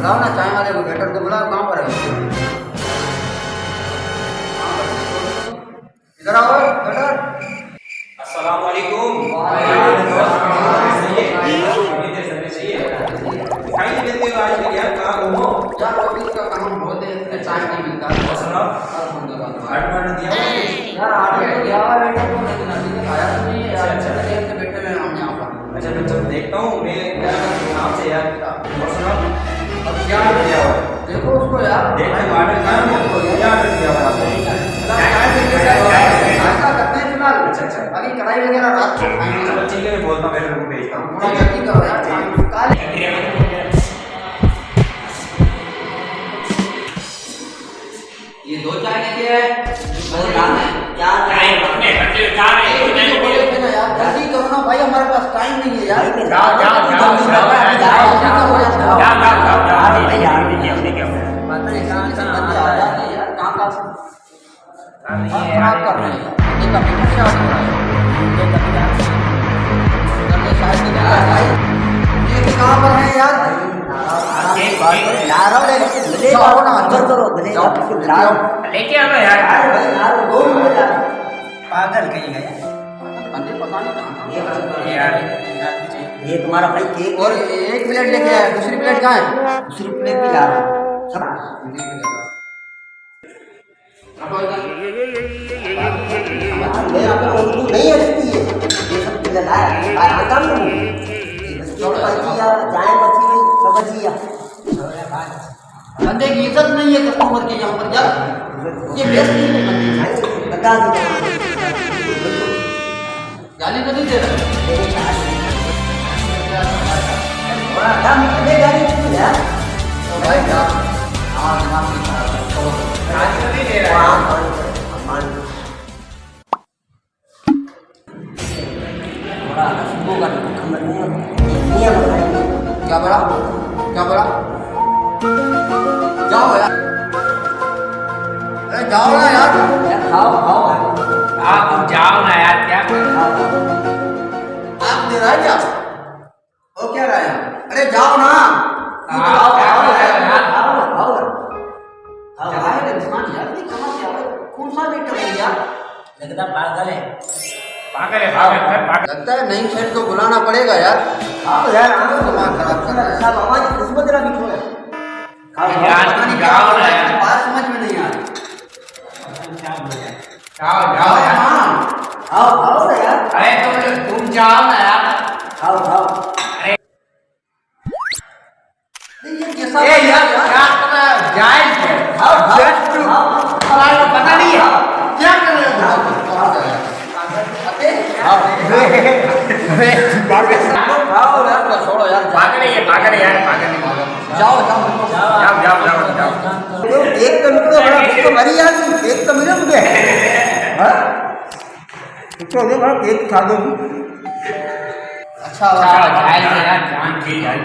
बुलाओ ना चाय वाले को, वेटर को बुलाओ। कहाँ पर है? इधर आओ वेटर। अस्सलाम वालेकुम। यार ऑफिस का काम बहुत है, इसमें चाय नहीं मिलता। यार ऑर्डर तो दिया हुआ वेटर को, लेकिन अभी तक आया तो नहीं है यार। अच्छा देर से बैठे हुए हैं हम यहाँ पर। अच्छा मैं चल देखता हूँ मैं क्या नाम से यार। अब क्या ऑर्डर दिया हुआ है? देखो उसको यार, देखते हैं ऑर्डर क्या दिया हुआ है। नाश्ता करते हैं फिलहाल। अच्छा अभी कढ़ाई वगैरह रात को खाएंगे। चलो ठीक है मैं बोलता हूँ मेरे को भेजता हूँ। थोड़ा जल्दी करो यार, काल ये दो चाय लेके है और नाम है क्या चाय अपने बच्चे चाय नहीं बोले थे ना यार। जल्दी करो ना भाई, हमारे पास टाइम नहीं है यार। जाओ कहाँ पर है यार? लेके आओ यार। पागल कहीं गए पता नहीं यार ये तुम्हारा भाई केक और एक प्लेट लेके आया, दूसरी प्लेट कहाँ है? दूसरी प्लेट भी ला सब नहीं हटती है ये सब लाया काम बंदे की इज्जत नहीं है कस्टमर की यहाँ पर यार। ये बेस्ट नहीं है बता दी गाली तो नहीं दे रहा। क्या बड़ा जाओ यार, अरे जाओ ना यार, खाओ आप जाओ ना यार। क्या आप दे रहा है क्या? वो क्या रहा है? अरे जाओ ना, कौन सा बेटा है यार? लगता पागल है। लगता है नई सेठ को बुलाना पड़ेगा यार। यार दिमाग खराब कर रहा है। सब आवाज किस्मत रहा बिठो है। बात समझ में नहीं आ रही। जाओ यार। आओ ना यार। अरे तुम जाओ ना यार। आओ अरे ये कैसा ए यार जाए पता नहीं है क्या कर रहे हो? छोड़ो यार, पागल है यार। जाओ एक तो निकलो बड़ा तो मरी यार। एक तो मिले मुझे बड़ा केक खा दो। अच्छा जान की यार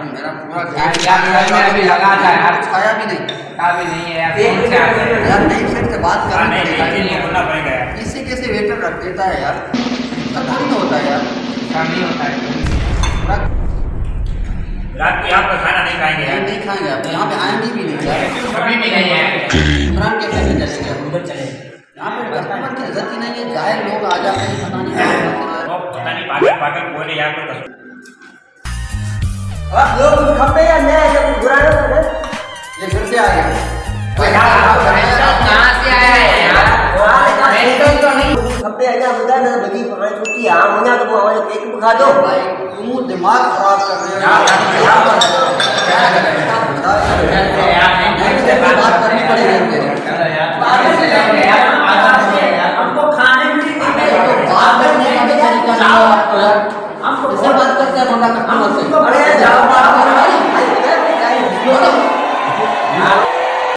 मेरा पूरा यार अभी लगा था यार। खाया भी नहीं है यार। यार नई सेट से बात करनी पड़ेगा। इसी कैसे वेटर रख देता है यार, पता नहीं होता है यार। नहीं होता है रात को यहाँ पर खाना नहीं खाएंगे यार। नहीं खाएंगे आप यहाँ पे आएंगे भी नहीं यार। कभी भी नहीं है। इमरान कैसे नहीं चलेंगे, उधर चले। यहाँ पे कस्टमर की इज्जत ही नहीं है। जाहिर लोग आ जाते हैं, पता नहीं पता नहीं पागल कोई नहीं यहाँ पर लोग खपे या नया जब बुरा ना करे। ये फिर से आ गया कहाँ से आया है यार? तो नहीं खपे आजा बता ना बगी पकड़ छुट्टी आ मुना तो हमारे केक खा दो भाई। तुम दिमाग खराब कर रहे हो।